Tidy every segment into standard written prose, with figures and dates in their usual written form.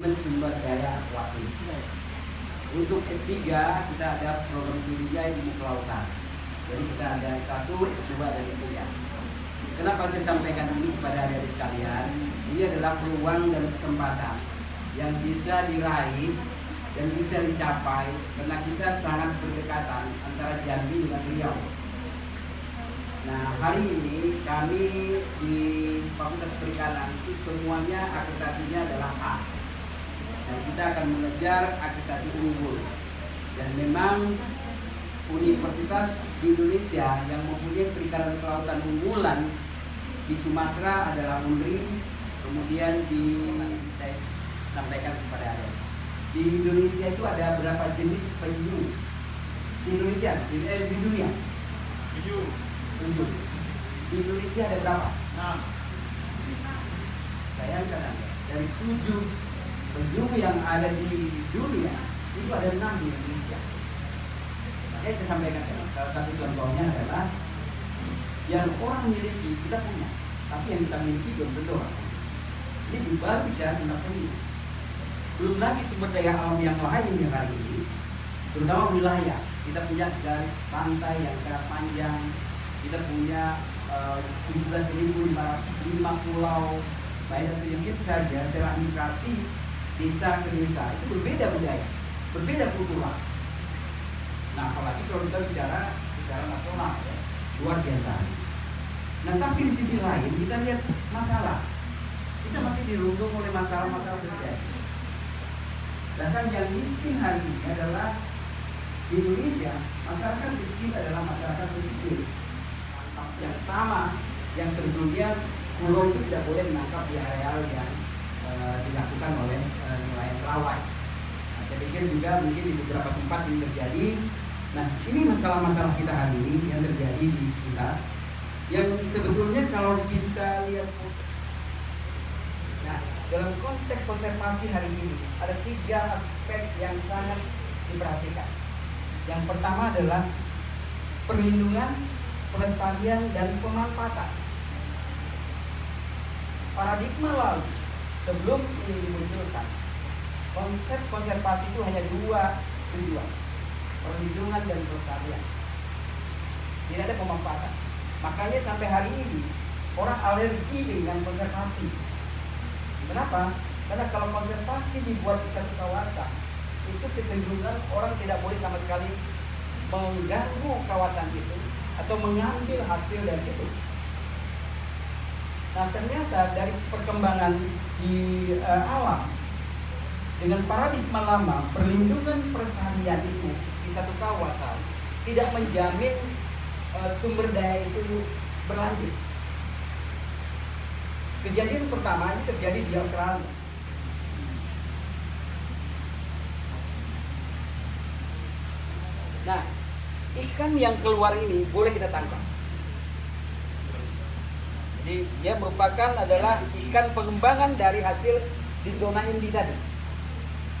Sumber daya akuatik. Untuk S3 kita ada program studinya ilmu kelautan. Jadi kita ada S1, S2 dan S3. Kenapa saya sampaikan ini kepada adik-adik sekalian? Ini adalah peluang dan kesempatan yang bisa diraih dan bisa dicapai karena kita sangat berdekatan antara Jambi dengan Riau. Nah, hari ini kami di Fakultas Perikanan itu semuanya akreditasinya adalah A. Dan kita akan mengejar akreditasi unggul. Dan memang universitas di Indonesia yang mempunyai perikanan kelautan unggulan di Sumatera adalah UNRI, kemudian saya sampaikan kepada Anda. Di Indonesia itu ada berapa jenis penyu? Di Indonesia, di dunia? 7. Di Indonesia ada berapa? 6. Bayangkan Anda, dari 7 penyu yang ada di dunia itu ada 6 di Indonesia. Makanya saya sampaikan salah satu contohnya adalah yang orang miliki kita punya, tapi yang kita miliki belum tentu. Ini baru bicara tentang penyu. Belum lagi sumber daya alam yang lain yang hari ini, terutama wilayah. Kita punya garis pantai yang sangat panjang, kita punya 17.505 pulau. Banyak sedikit saja secara administrasi desa ke desa itu berbeda budaya, berbeda kultur. Nah, apalagi kalau kita bicara secara nasional, ya, luar biasa. Nah, tapi di sisi lain kita lihat masalah. Kita masih dirundung oleh masalah-masalah terjadi. Bahkan yang miskin hari ini adalah di Indonesia, masyarakat miskin adalah masyarakat pesisir. Yang sama, yang sebetulnya pulau itu tidak boleh menangkap di areal yang dilakukan oleh nelayan pelawai. Nah, saya pikir juga mungkin di beberapa tempat ini terjadi. Nah, ini masalah-masalah kita hari ini yang terjadi di kita, yang sebetulnya kalau kita lihat, nah, dalam konteks konservasi hari ini ada 3 aspek yang sangat diperhatikan. Yang pertama adalah perlindungan, pelestarian, dan pemanfaatan. Paradigma lalu sebelum ini dimunculkan, konsep konservasi itu hanya 2 tujuan, perlindungan dan pelestarian. Tidak ada pemanfaatan. Makanya sampai hari ini orang alergi dengan konservasi. Kenapa? Karena kalau konservasi dibuat di satu kawasan, itu kecenderungan orang tidak boleh sama sekali mengganggu kawasan itu atau mengambil hasil dari situ. Nah, ternyata dari perkembangan di alam dengan paradigma lama, perlindungan pelestarian itu di satu kawasan tidak menjamin sumber daya itu berlanjut. Kejadian pertama ini terjadi di Australia. Nah, ikan yang keluar ini boleh kita tangkap. Jadi dia merupakan adalah ikan pengembangan dari hasil di zona inti tadi.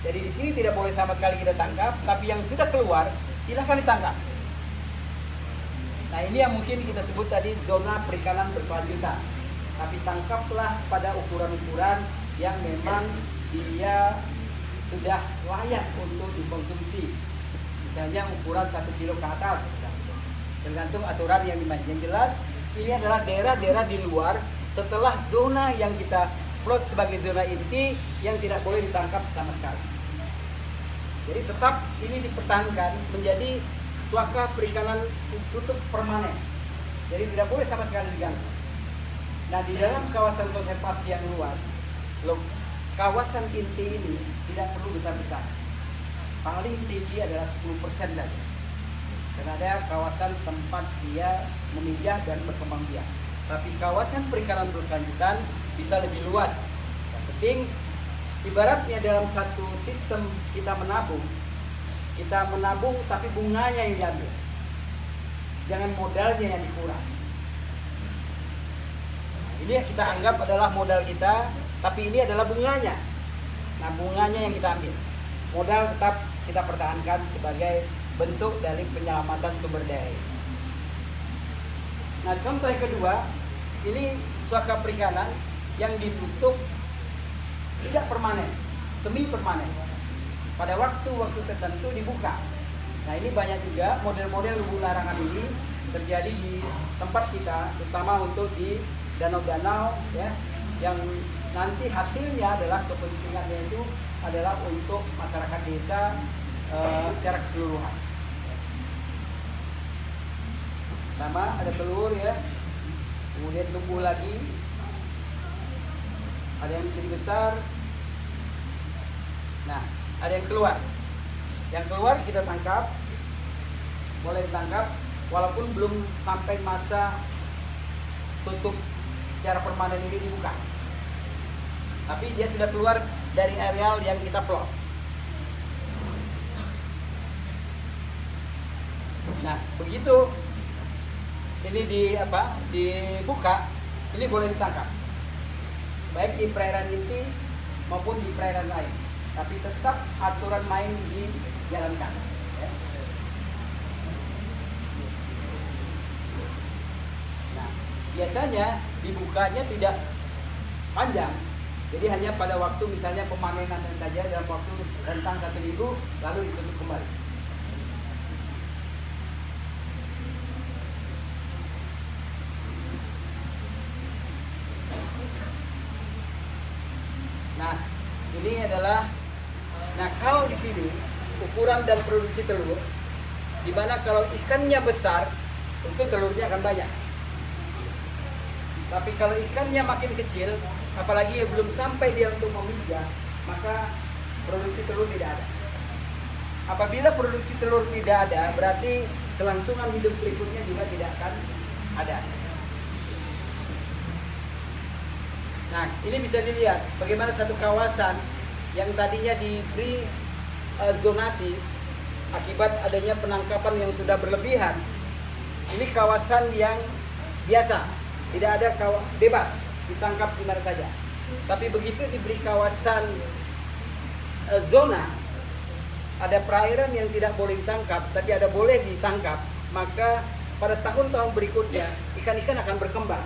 Jadi di sini tidak boleh sama sekali kita tangkap, tapi yang sudah keluar silahkan ditangkap. Nah, ini yang mungkin kita sebut tadi zona perikanan berkelanjutan. Tapi tangkaplah pada ukuran-ukuran yang memang dia sudah layak untuk dikonsumsi. Misalnya ukuran 1 kilo ke atas, misalnya. Tergantung aturan yang dimainkan. Yang jelas ini adalah daerah-daerah di luar setelah zona yang kita float sebagai zona inti yang tidak boleh ditangkap sama sekali. Jadi tetap ini dipertahankan menjadi suaka perikanan tutup permanen. Jadi tidak boleh sama sekali diganggu. Nah, di dalam kawasan konservasi yang luas, kawasan inti ini tidak perlu besar-besar. Paling tinggi adalah 10% saja. Dan ada kawasan tempat dia memijah dan berkembang biak. Tapi kawasan perikanan berkelanjutan bisa lebih luas. Yang penting, ibaratnya dalam satu sistem kita menabung tapi bunganya yang diambil. Jangan modalnya yang dikuras. Nah, ini yang kita anggap adalah modal kita, tapi ini adalah bunganya. Nah, bunganya yang kita ambil. Modal tetap kita pertahankan sebagai bentuk dari penyelamatan sumber daya. Nah, contoh yang kedua, ini suaka perikanan yang ditutup tidak permanen. semi permanen. Pada waktu-waktu tertentu dibuka. Nah ini banyak juga model-model lumbung larangan ini terjadi di tempat kita, terutama untuk di danau-danau ya, yang nanti hasilnya adalah kepentingannya itu adalah untuk masyarakat desa secara keseluruhan. Sama ada telur ya, kemudian tumbuh lagi, ada yang menjadi besar. Nah, ada yang keluar. Yang keluar kita tangkap, boleh ditangkap, walaupun belum sampai masa tutup secara permanen ini dibuka. Tapi dia sudah keluar dari areal yang kita plot. Nah, begitu ini dibuka, ini boleh ditangkap. Baik di perairan inti maupun di perairan lain. Tapi tetap aturan main dijalankan. Ya. Nah, biasanya dibukanya tidak panjang. Jadi hanya pada waktu misalnya pemanenan saja dalam waktu rentang 1 minggu, lalu ditutup kembali. Nah, ini adalah, nah kalau di sini ukuran dan produksi telur, di mana kalau ikannya besar, tentu telurnya akan banyak. Tapi kalau ikannya makin kecil, apalagi belum sampai dia untuk memijah, maka produksi telur tidak ada. Apabila produksi telur tidak ada, berarti kelangsungan hidup berikutnya juga tidak akan ada. Nah, ini bisa dilihat bagaimana satu kawasan yang tadinya diberi zonasi akibat adanya penangkapan yang sudah berlebihan. Ini kawasan yang biasa, tidak ada bebas ditangkap di mana saja. Tapi begitu diberi kawasan zona, ada perairan yang tidak boleh ditangkap, tapi ada boleh ditangkap, maka pada tahun-tahun berikutnya ikan-ikan akan berkembang.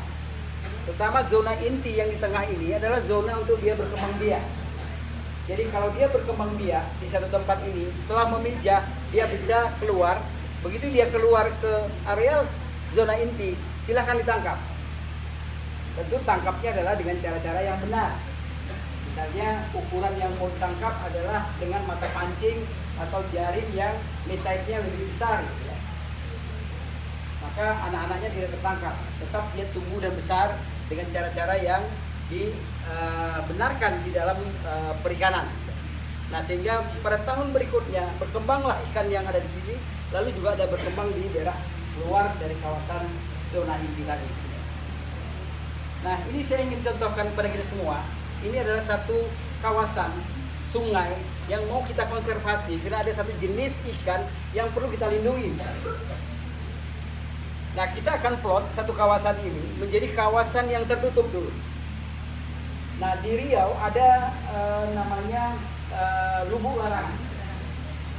Terutama zona inti yang di tengah ini adalah zona untuk dia berkembang biak. Jadi kalau dia berkembang biak di satu tempat ini, setelah memijah dia bisa keluar. Begitu dia keluar ke areal zona inti, silahkan ditangkap. Tentu tangkapnya adalah dengan cara-cara yang benar. Misalnya ukuran yang mau ditangkap adalah dengan mata pancing atau jaring yang size-nya lebih besar. Maka anak-anaknya tidak tertangkap, tetap dia tumbuh dan besar dengan cara-cara yang dibenarkan di dalam perikanan. Nah, sehingga pada tahun berikutnya berkembanglah ikan yang ada di sini, lalu juga ada berkembang di daerah luar dari kawasan zona inti tadi. Nah, ini saya ingin contohkan kepada kita semua. Ini adalah satu kawasan sungai yang mau kita konservasi karena ada satu jenis ikan yang perlu kita lindungi. Nah, kita akan plot satu kawasan ini menjadi kawasan yang tertutup dulu. Nah, di Riau ada namanya lubuk larangan.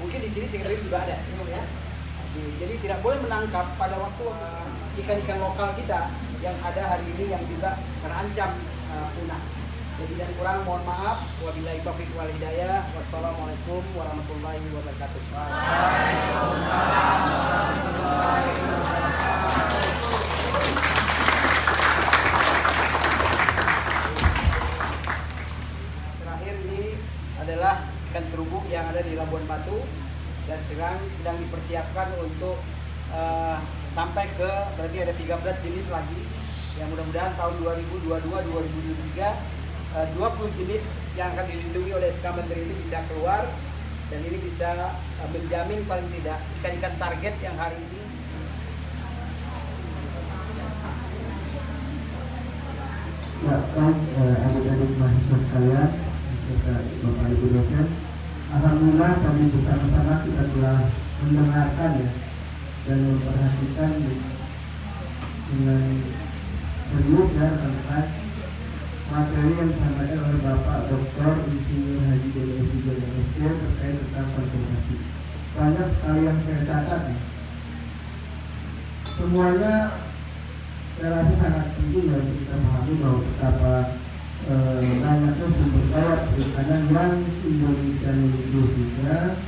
Mungkin di sini Singapura juga ada, ya. Jadi tidak boleh menangkap pada waktu ikan-ikan lokal kita yang ada hari ini yang juga terancam punah. Jadi dan kurang mohon maaf. Wabillahi taufiq wal hidayah. Wassalamualaikum warahmatullahi wabarakatuh. Waalaikumsalam warahmatullahi wabarakatuh. Terakhir ini adalah ikan terumbu yang ada di Labuan Batu dan sedang dipersiapkan untuk sampai ke berarti ada 13 jenis lagi yang mudah-mudahan tahun 2022-2023 20 jenis yang akan dilindungi oleh SK Menteri ini bisa keluar dan ini bisa menjamin paling tidak ikan-ikan target yang hari ini ya, baik adik-adik mahasiswa sekalian, Bapak Ibu dosen, alhamdulillah kami bersama-sama kita telah mendengarkan ya dan memperhatikan dengan serius ya tentang materi yang disampaikan oleh Bapak Dr. Insinyur Haji Dede SC terkait tentang konservasi. Banyak sekali yang saya catat ya. Semuanya saya rasa sangat penting ya untuk kita pahami bahwa betapa banyaknya sumber daya perikanan yang Indonesia miliki juga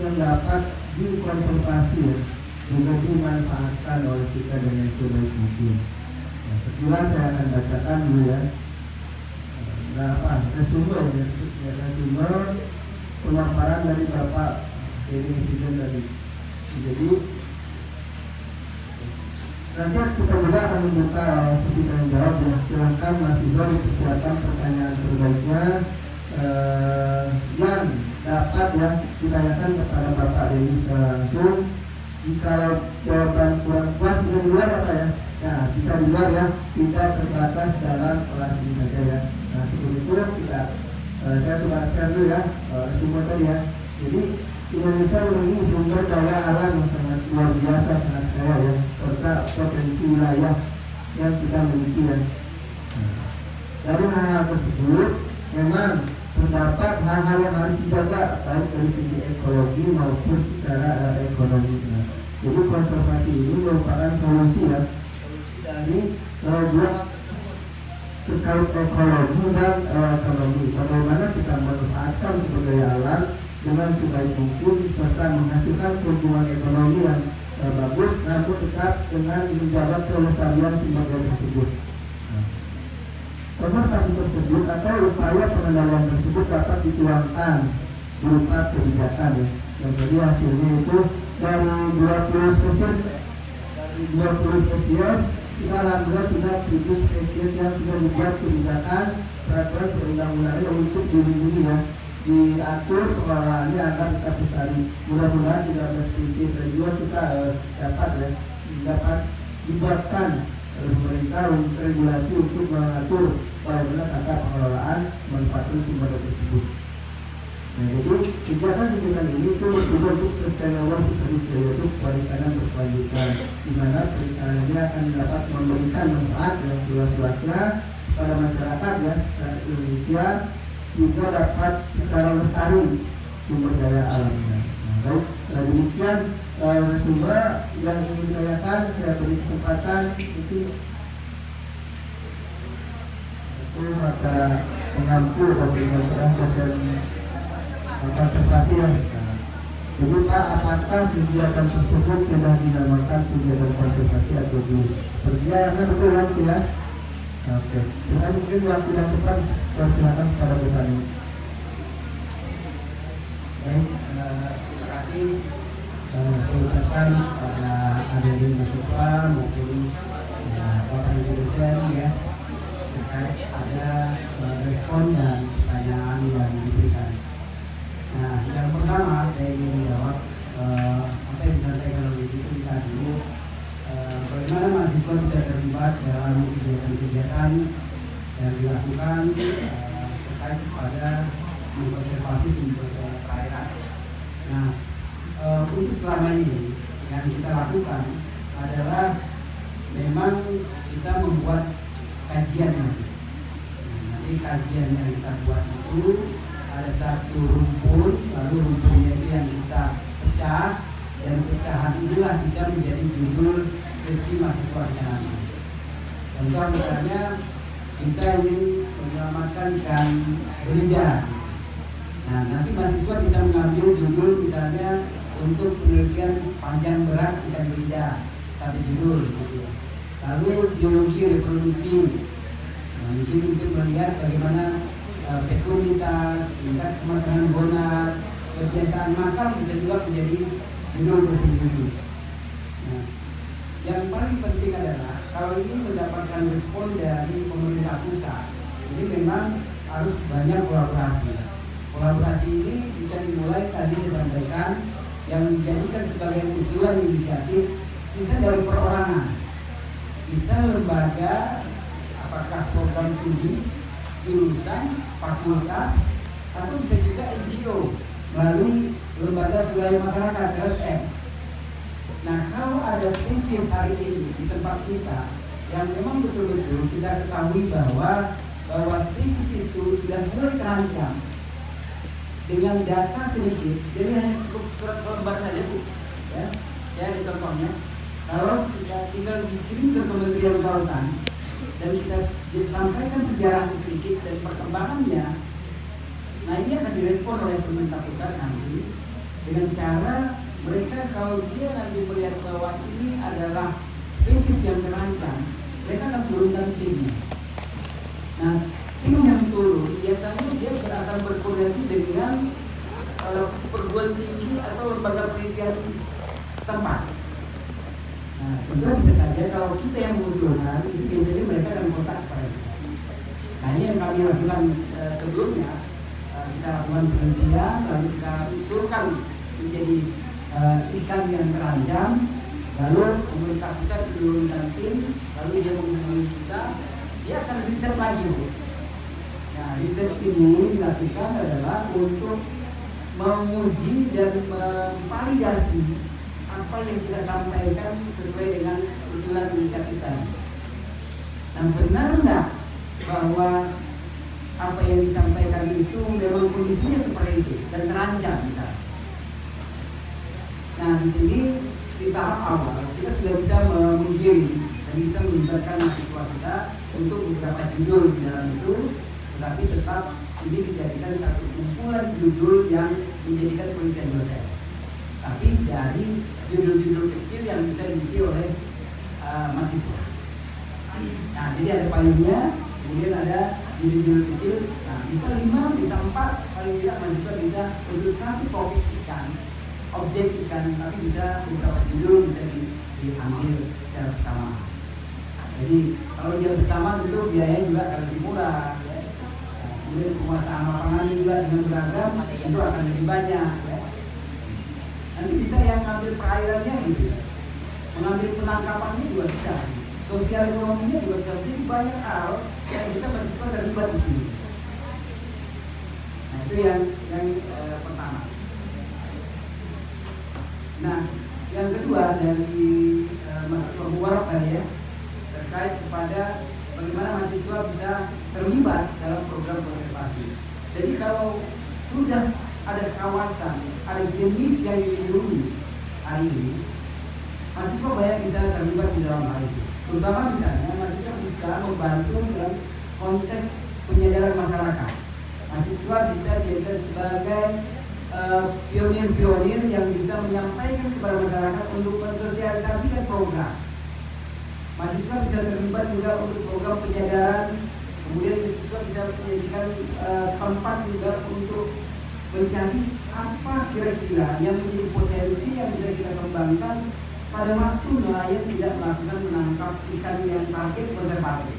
yang dapat dikonservasi ya, juga dimanfaatkan oleh kita dengan sebaik mungkin. Nah, sekilas saya akan bacakan dulu ya. Resume pemaparan dari Bapak Presiden tadi. Jadi nanti kita juga akan membuka sesi tanya jawab ya. Silakan mahasiswa dipersiapkan pertanyaan terbaiknya yang dapat ya ditanyakan kepada Bapak Denny langsung. Jika jawaban kurang puas bisa di luar apa ya? Nah, bisa di luar ya. Tidak terbatas dalam kelas ini saja ya. Nah, sebelum itu saya coba share dulu ya semua tadi ya. Jadi Indonesia memiliki sumber daya alam yang sangat luar biasa, sangat kaya ya, serta potensi wilayah yang kita miliki ya. Dari hal tersebut memang terdapat hal-hal yang harus dijaga baik dari segi ekologi maupun secara ekonomi. Jadi konservasi ini merupakan solusi ya, solusi dari dua terkait ekologi dan ekonomi. Bagaimana kita memanfaatkan sumber daya alam dengan sebaik mungkin serta menghasilkan keuntungan ekonomi yang bagus, namun tetap dengan menjaga kelestarian sumber daya tersebut. Konservasi tersebut atau upaya pengendalian tersebut dapat dituangkan berupa kebijakan ya. Dan jadi hasilnya itu dari 20 spesies kita alhamdulillah sudah 7 spesies yang sudah dibuat kebijakan peraturan perundang-undangan untuk dilindungi ya, diatur pengelolaannya agar tetap lestari. Mudah-mudahan 13 spesies dan juga kita dapat dibuatkan pemerintah untuk regulasi untuk mengatur bagaimana tata pengelolaan manfaatkan sumber daya tersebut. Nah, jadi kegiatan ini itu juga untuk sustainable fisheries yaitu perikanan berkelanjutan, di mana perikanan ini akan dapat memberikan manfaat yang luas-luasnya kepada masyarakat ya, dan Indonesia juga dapat secara lestari sumber daya alamnya. Nah, baik, demikian sumber yang ingin ditanyakan, saya beri kesempatan itu maka mengampu dan mengampurkan hasil konservasi ya. Jadi Pak, apakah kegiatan tersebut sudah dinamakan kegiatan konservasi atau belum? Sepertinya betul ya. Oke, kita mungkin waktu yang tepat silakan kepada petani. Baik, terima kasih. Saya ucapkan pada adik-adik mahasiswa maupun Bapak Ibu dosen ya, terkait ada respon dan pertanyaan yang diberikan. Nah, yang pertama saya ingin menjawab apa yang disampaikan oleh Ibu Sri dulu. Bagaimana mahasiswa bisa terlibat dalam kegiatan-kegiatan yang dilakukan terkait kepada mengkonservasi sumber daya perairan. Nah, untuk selama ini yang kita lakukan adalah memang kita membuat kajian nanti. Nah, nanti kajian yang kita buat itu ada satu rumpun, lalu rumpunnya itu yang kita pecah, dan pecahan inilah bisa menjadi judul skripsi mahasiswa nanti. Contoh misalnya kita ingin menyelamatkan ikan belida. Nah, nanti mahasiswa bisa mengambil judul misalnya untuk penelitian panjang berat ikan belida, satu judul gitu. Lalu biologi reproduksi. Nah, mungkin untuk melihat bagaimana fekunitas, tingkat kematangan gonar, kebiasaan makan bisa juga menjadi judul tersendiri. Nah, yang paling penting adalah kalau ingin mendapatkan respon dari pemerintah pusat, ini memang harus banyak kolaborasi. Kolaborasi ini bisa dimulai tadi saya sampaikan yang dijadikan sebagai usulan inisiatif bisa dari perorangan, bisa lembaga, apakah program studi, jurusan, fakultas, atau bisa juga NGO melalui lembaga swadaya masyarakat LSM. Nah, kalau ada spesies hari ini di tempat kita yang memang betul-betul kita ketahui bahwa spesies itu sudah mulai terancam dengan data sedikit, jadi hanya cukup surat lembar saja Bu. Ya, saya ada contohnya. Kalau kita tinggal dikirim ke Kementerian Kelautan dan kita sampaikan sejarah sedikit dan perkembangannya, Nah ini akan direspon oleh pemerintah pusat nanti dengan cara mereka kalau dia nanti melihat bahwa ini adalah spesies yang terancam, mereka akan turunkan timnya. Nah tim yang turun biasanya dia akan berkoordinasi dengan perguruan tinggi atau lembaga penelitian setempat. Nah tentu bisa saja kalau kita yang mengusulkan itu biasanya mereka akan kontak kepada kita. Nah ini yang kami lakukan sebelumnya. Kita lakukan penelitian, lalu kita usulkan menjadi ikan yang terancam, lalu pemerintah pusat menurunkan tim, lalu dia menghubungi kita, dia akan riset lagi. Nah, riset ini dilakukan adalah untuk menguji dan memvalidasi apa yang kita sampaikan sesuai dengan usulan inisiatif kita. Nah, benar enggak bahwa apa yang disampaikan itu memang kondisinya seperti itu dan terancam misalnya. Nah di sini di tahap awal kita sudah bisa menggiring dan bisa melibatkan mahasiswa kita untuk beberapa judul di dalam itu, tetapi tetap ini dijadikan satu kumpulan judul yang menjadikan penelitian dosen. Tapi dari judul-judul kecil yang bisa diisi oleh mahasiswa. Nah jadi ada payungnya. Kemudian ada judul-judul kecil, nah bisa 5, bisa 4, paling tidak mahasiswa bisa untuk satu topik ikan, objek ikan, tapi bisa beberapa judul bisa diambil secara bersama. Jadi kalau dia bersama tentu biayanya juga akan lebih murah. Ya. Nah, kemudian penguasaan lapangan juga dengan beragam itu akan lebih banyak. Ya. Nanti bisa yang mengambil perairannya gitu, mengambil penangkapannya juga bisa. Sosial ekonominya juga bisa, jadi banyak hal yang bisa mahasiswa terlibat di sini. Nah itu yang pertama. Nah yang kedua dari mahasiswa Mubarak tadi ya, terkait kepada bagaimana mahasiswa bisa terlibat dalam program konservasi. Jadi kalau sudah ada kawasan, ada jenis yang dilindungi hari ini, mahasiswa banyak bisa terlibat di dalam hal itu. Terutama misalnya mahasiswa bisa membantu dalam konteks penyadaran masyarakat. Mahasiswa bisa dijadikan sebagai pionir-pionir yang bisa menyampaikan kepada masyarakat untuk mensosialisasikan program. Mahasiswa bisa terlibat juga untuk program penyadaran. Kemudian mahasiswa bisa menjadikan tempat juga untuk mencari apa kira-kira yang menjadi potensi yang bisa kita kembangkan pada waktu nelayan tidak melakukan menangkap ikan yang target konservasi.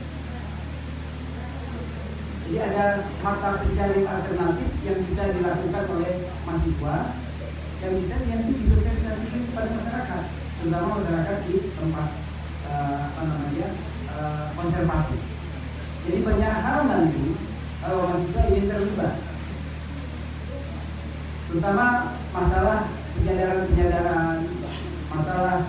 Jadi ada mata pencarian alternatif yang bisa dilakukan oleh mahasiswa yang bisa nanti disosialisasikan kepada masyarakat, terutama masyarakat di tempat konservasi. Jadi banyak hal nanti kalau mahasiswa ingin terlibat, terutama masalah penyadaran, masalah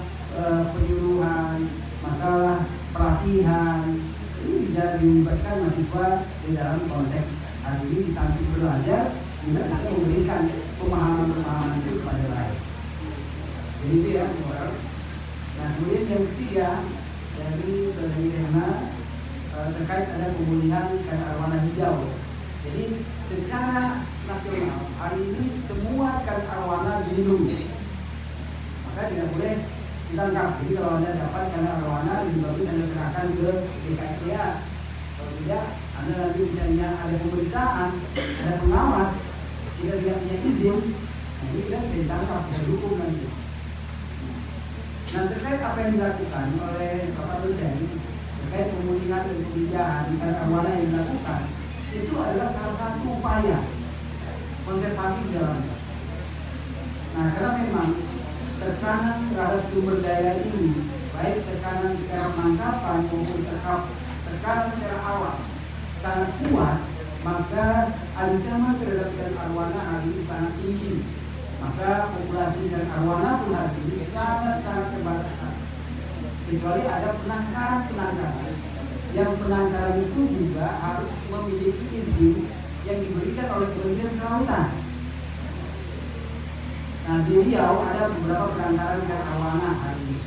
penyuluhan, masalah pelatihan, ini bisa dilibatkan mahasiswa di dalam konteks hari ini. Di samping belajar juga bisa memberikan pemahaman-pemahaman itu kepada lain. Jadi itu ya. Nah kemudian yang ketiga dari Saudari Rehna terkait ada pemulihan ikan arwana hijau. Jadi secara nasional hari ini semua ikan arwana dilindungi. Tidak boleh ditangkap. Jadi kalau Anda dapat ikan arwana lebih bagus Anda serahkan ke BKSDA. Kalau tidak, Anda nanti misalnya ada pemeriksaan, ada pengawas, tidak punya izin, nah ini tidak bisa ditangkap, bisa dihukum nanti. Nah terkait apa yang dilakukan oleh Bapak dosen terkait pemulihan dan pemijahan ikan arwana yang dilakukan, itu adalah salah satu upaya konservasi di dalamnya. Nah karena memang tekanan terhadap sumber daya ini, baik tekanan secara penangkapan maupun tekanan secara awal sangat kuat, maka ancaman terhadap ikan arwana hari ini sangat tinggi. Maka populasi ikan arwana pun hari ini sangat terbatas. Kecuali ada penangkaran yang penangkaran itu juga harus memiliki izin yang diberikan oleh Kementerian Kelautan. Nah di Riau ada beberapa penangkaran ikan arwana hari ini.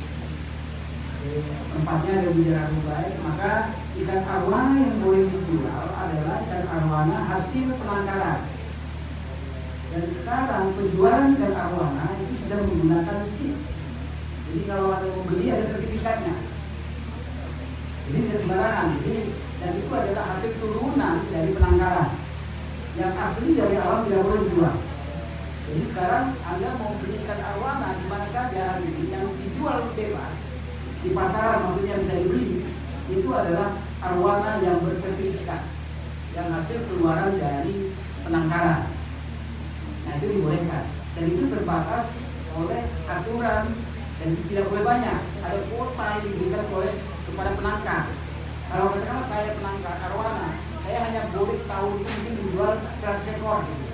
Tempatnya ada di daerah Dubai, maka ikan arwana yang boleh dijual adalah ikan arwana hasil penangkaran. Dan sekarang penjualan ikan arwana itu sudah menggunakan chip. Jadi kalau ada mau beli ada sertifikatnya. Jadi tidak sembarangan. Jadi dan itu adalah hasil turunan dari penangkaran. Yang asli dari alam tidak boleh dijual. Jadi sekarang Anda mau beli ikan arwana di mana saja hari ini yang dijual bebas di pasaran, maksudnya bisa dibeli, itu adalah arwana yang bersertifikat, yang hasil keluaran dari penangkaran. Nah itu dibolehkan dan itu terbatas oleh aturan dan tidak boleh banyak. Ada kuota yang diberikan oleh kepada penangkar. Kalau katakanlah saya penangkar arwana, saya hanya boleh setahun itu mungkin menjual 100 ekor gitu.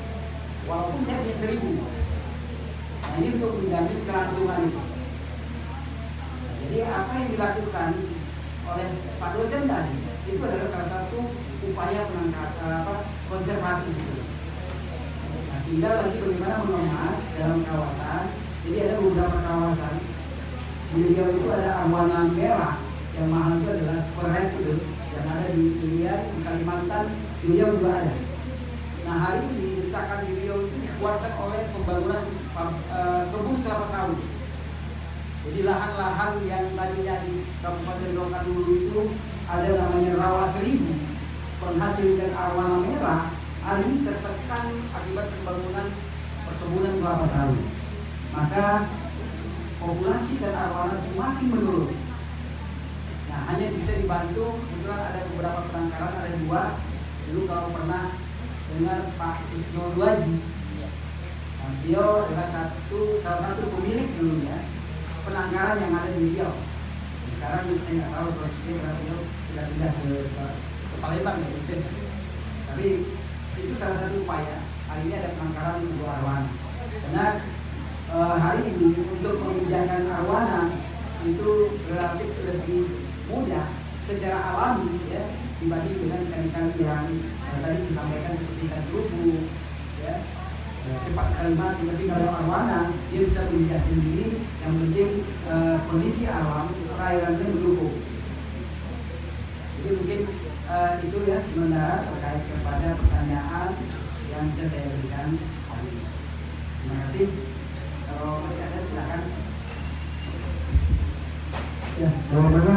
Walaupun saya punya 1000. Nah ini untuk menjamin kelangsungan itu. Jadi apa yang dilakukan oleh Pak dosen tadi itu adalah salah satu upaya konservasi itu. Nah, tinggal lagi bagaimana mengemas dalam kawasan. Jadi ada beberapa kawasan. Di Riau itu ada arwana merah yang mahal itu adalah super red itu yang ada di Riau, di Kalimantan, di Riau juga ada. Nah hari ini desakan di Riau itu dikuatkan oleh pembangunan kebun kelapa sawit. Jadi lahan-lahan yang tadinya di Kabupaten Rokan dulu itu ada namanya rawa 1000 penghasil ikan arwana merah, hari ini tertekan akibat pembangunan perkebunan kelapa sawit. Maka populasi ikan arwana semakin menurun. Nah hanya bisa dibantu, kebetulan ada beberapa penangkaran, ada 2. Dulu kalau pernah dengar Pak Susno Duaji, nah, beliau adalah salah satu pemilik dulunya penangkaran yang ada di Riau. Sekarang saya nggak tahu prosesnya karena beliau sudah pindah ke Palembang gitu. Tapi itu salah satu upaya. Hari ini ada penangkaran di Gua Arwana. Karena hari ini untuk menginjakkan arwana itu relatif lebih mudah secara alami ya dibanding dengan ikan-ikan yang tadi disampaikan seperti ikan terumbu ya. Cepat sekali mati, tapi kalau arwana dia bisa menginjak sendiri. Yang penting kondisi alam perairannya mendukung. Jadi mungkin itu ya sementara terkait kepada pertanyaan yang bisa saya berikan hari ini. Terima kasih. Kalau masih ada silakan. Ya, bagaimana?